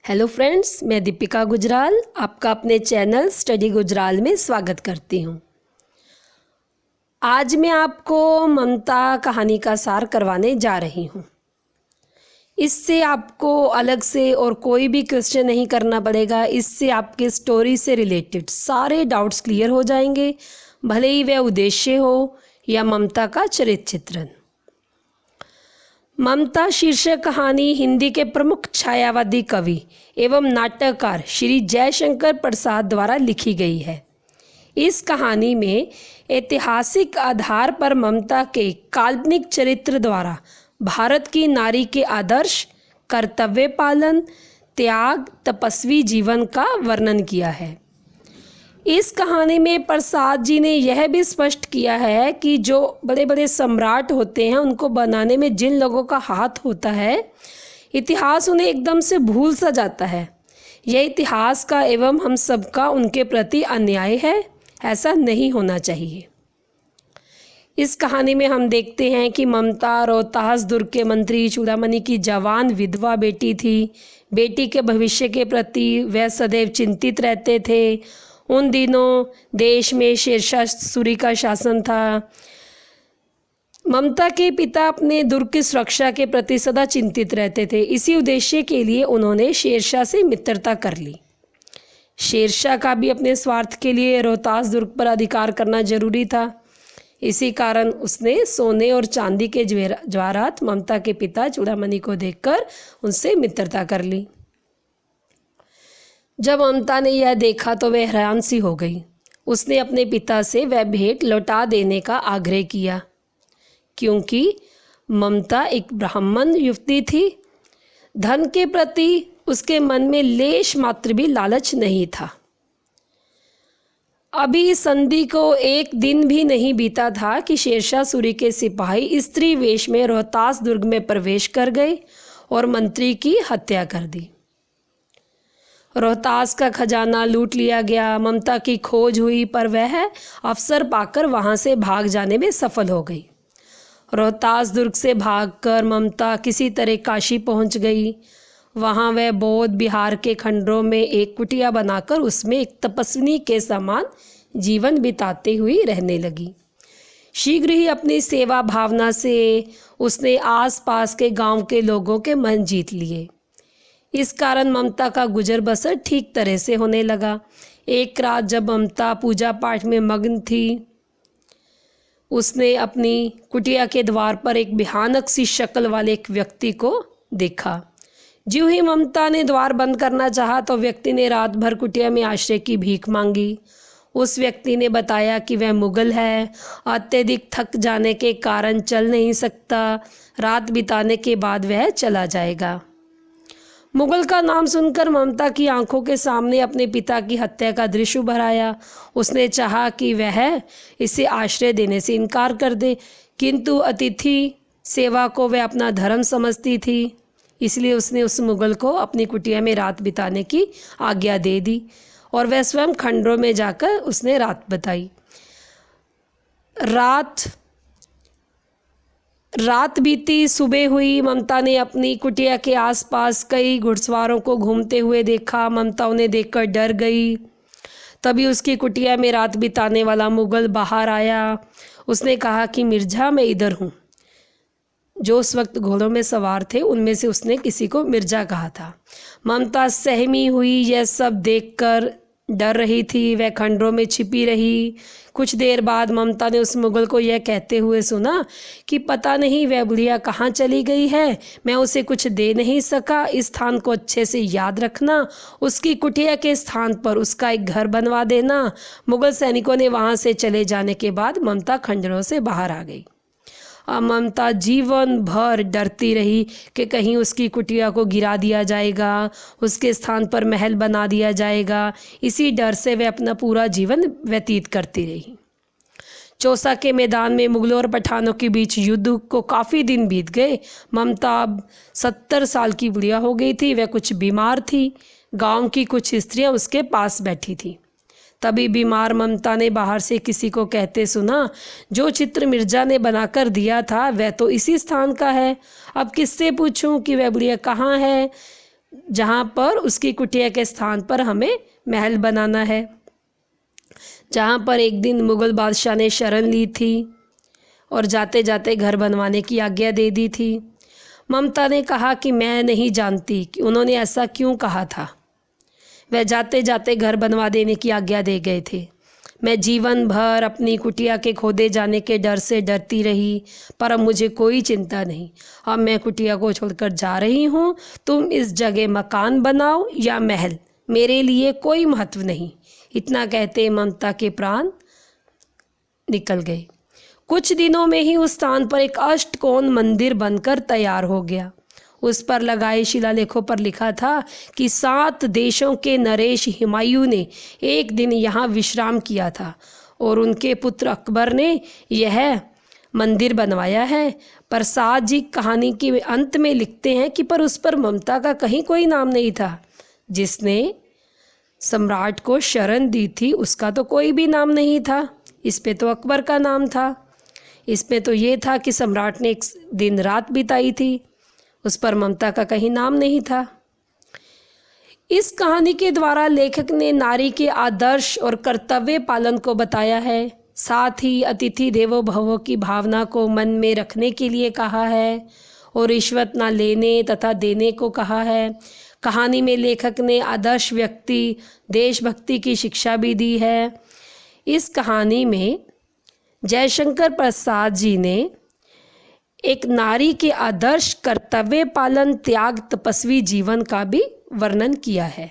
Hello friends, मैं दीपिका गुजराल आपका अपने चैनल स्टडी गुजराल में स्वागत करती हूँ। आज मैं आपको ममता कहानी का सार करवाने जा रही हूँ। इससे आपको अलग से और कोई भी क्वेश्चन नहीं करना पड़ेगा। इससे आपके स्टोरी से रिलेटेड सारे डाउट्स क्लियर हो जाएंगे, भले ही वह उद्देश्य हो या ममता का चरित्र चित्रण। ममता शीर्षक कहानी हिंदी के प्रमुख छायावादी कवि एवं नाटककार श्री जयशंकर प्रसाद द्वारा लिखी गई है। इस कहानी में ऐतिहासिक आधार पर ममता के काल्पनिक चरित्र द्वारा भारत की नारी के आदर्श, कर्तव्य पालन, त्याग, तपस्वी जीवन का वर्णन किया है। इस कहानी में प्रसाद जी ने यह भी स्पष्ट किया है कि जो बड़े बड़े सम्राट होते हैं उनको बनाने में जिन लोगों का हाथ होता है, इतिहास उन्हें एकदम से भूल सा जाता है। यह इतिहास का एवं हम सबका उनके प्रति अन्याय है। ऐसा नहीं होना चाहिए। इस कहानी में हम देखते हैं कि ममता रोहतास दुर्ग के मंत्री चूड़ामणि की जवान विधवा बेटी थी। बेटी के भविष्य के प्रति वह सदैव चिंतित रहते थे। उन दिनों देश में शेरशाह सूरी का शासन था। ममता के पिता अपने दुर्ग की सुरक्षा के प्रति सदा चिंतित रहते थे। इसी उद्देश्य के लिए उन्होंने शेरशाह से मित्रता कर ली। शेरशाह का भी अपने स्वार्थ के लिए रोहतास दुर्ग पर अधिकार करना जरूरी था। इसी कारण उसने सोने और चांदी के जवाहरात ममता के पिता चूड़ामणि को देकर उनसे मित्रता कर ली। जब ममता ने यह देखा तो वह हैरान सी हो गई। उसने अपने पिता से वह भेंट लौटा देने का आग्रह किया, क्योंकि ममता एक ब्राह्मण युवती थी। धन के प्रति उसके मन में लेश मात्र भी लालच नहीं था। अभी संधि को एक दिन भी नहीं बीता था कि शेरशाह सूरी के सिपाही स्त्री वेश में रोहतास दुर्ग में प्रवेश कर गए और मंत्री की हत्या कर दी। रोहतास का खजाना लूट लिया गया। ममता की खोज हुई, पर वह अवसर पाकर वहां से भाग जाने में सफल हो गई। रोहतास दुर्ग से भागकर ममता किसी तरह काशी पहुंच गई। वहां वह बौद्ध बिहार के खंडरों में एक कुटिया बनाकर उसमें एक तपस्विनी के समान जीवन बिताते हुए रहने लगी। शीघ्र ही अपनी सेवा भावना से उसने आसपास के गांव के लोगों के मन जीत लिए। इस कारण ममता का गुजर बसर ठीक तरह से होने लगा। एक रात जब ममता पूजा पाठ में मग्न थी, उसने अपनी कुटिया के द्वार पर एक भयानक सी शक्ल वाले एक व्यक्ति को देखा। ज्यों ही ममता ने द्वार बंद करना चाहा तो व्यक्ति ने रात भर कुटिया में आश्रय की भीख मांगी। उस व्यक्ति ने बताया कि वह मुगल है, अत्यधिक थक जाने के कारण चल नहीं सकता। रात बिताने के बाद वह चला जाएगा। मुगल का नाम सुनकर ममता की आंखों के सामने अपने पिता की हत्या का दृश्य उभर आया। उसने चाहा कि वह इसे आश्रय देने से इनकार कर दे, किंतु अतिथि सेवा को वह अपना धर्म समझती थी। इसलिए उसने उस मुगल को अपनी कुटिया में रात बिताने की आज्ञा दे दी और वह स्वयं खंडरों में जाकर उसने रात बिताई। रात बीती, सुबह हुई। ममता ने अपनी कुटिया के आसपास कई घुड़सवारों को घूमते हुए देखा। ममता उन्हें देखकर डर गई। तभी उसकी कुटिया में रात बिताने वाला मुगल बाहर आया। उसने कहा कि मिर्जा, मैं इधर हूँ। जो उस वक्त घोड़ों में सवार थे उनमें से उसने किसी को मिर्जा कहा था। ममता सहमी हुई। यह सब देखकर डर रही थी। वह खंडरों में छिपी रही। कुछ देर बाद ममता ने उस मुगल को यह कहते हुए सुना कि पता नहीं वह बुढ़िया कहाँ चली गई है, मैं उसे कुछ दे नहीं सका। इस स्थान को अच्छे से याद रखना। उसकी कुटिया के स्थान पर उसका एक घर बनवा देना। मुगल सैनिकों ने वहाँ से चले जाने के बाद ममता खंडरों से बाहर आ गई। अब ममता जीवन भर डरती रही कि कहीं उसकी कुटिया को गिरा दिया जाएगा, उसके स्थान पर महल बना दिया जाएगा। इसी डर से वह अपना पूरा जीवन व्यतीत करती रही। चौसा के मैदान में मुगलों और पठानों के बीच युद्ध को काफ़ी दिन बीत गए। ममता अब 70 साल की बुढ़िया हो गई थी। वह कुछ बीमार थी। गांव की कुछ स्त्रियां उसके पास बैठी थी। तभी बीमार ममता ने बाहर से किसी को कहते सुना, जो चित्र मिर्जा ने बनाकर दिया था वह तो इसी स्थान का है। अब किससे पूछूं कि वह बुढ़िया कहाँ है? जहाँ पर उसकी कुटिया के स्थान पर हमें महल बनाना है, जहाँ पर एक दिन मुग़ल बादशाह ने शरण ली थी और जाते जाते घर बनवाने की आज्ञा दे दी थी। ममता ने कहा कि मैं नहीं जानती कि उन्होंने ऐसा क्यों कहा था। वह जाते जाते घर बनवा देने की आज्ञा दे गए थे। मैं जीवन भर अपनी कुटिया के खोदे जाने के डर से डरती रही, पर अब मुझे कोई चिंता नहीं। अब मैं कुटिया को छोड़कर जा रही हूँ। तुम इस जगह मकान बनाओ या महल, मेरे लिए कोई महत्व नहीं। इतना कहते ममता के प्राण निकल गए। कुछ दिनों में ही उस स्थान पर एक अष्टकोण मंदिर बनकर तैयार हो गया। उस पर लगाए शिलालेखों पर लिखा था कि 7 देशों के नरेश हुमायूं ने एक दिन यहाँ विश्राम किया था और उनके पुत्र अकबर ने यह मंदिर बनवाया है। प्रसाद जी कहानी के अंत में लिखते हैं कि पर उस पर ममता का कहीं कोई नाम नहीं था। जिसने सम्राट को शरण दी थी उसका तो कोई भी नाम नहीं था। इस पे तो अकबर का नाम था। इसमें तो ये था कि सम्राट ने एक दिन रात बिताई थी, उस पर ममता का कहीं नाम नहीं था। इस कहानी के द्वारा लेखक ने नारी के आदर्श और कर्तव्य पालन को बताया है। साथ ही अतिथि देवो भव की भावना को मन में रखने के लिए कहा है और रिश्वत न लेने तथा देने को कहा है। कहानी में लेखक ने आदर्श व्यक्ति, देशभक्ति की शिक्षा भी दी है। इस कहानी में जयशंकर प्रसाद जी ने एक नारी के आदर्श, कर्तव्य पालन, त्याग, तपस्वी जीवन का भी वर्णन किया है।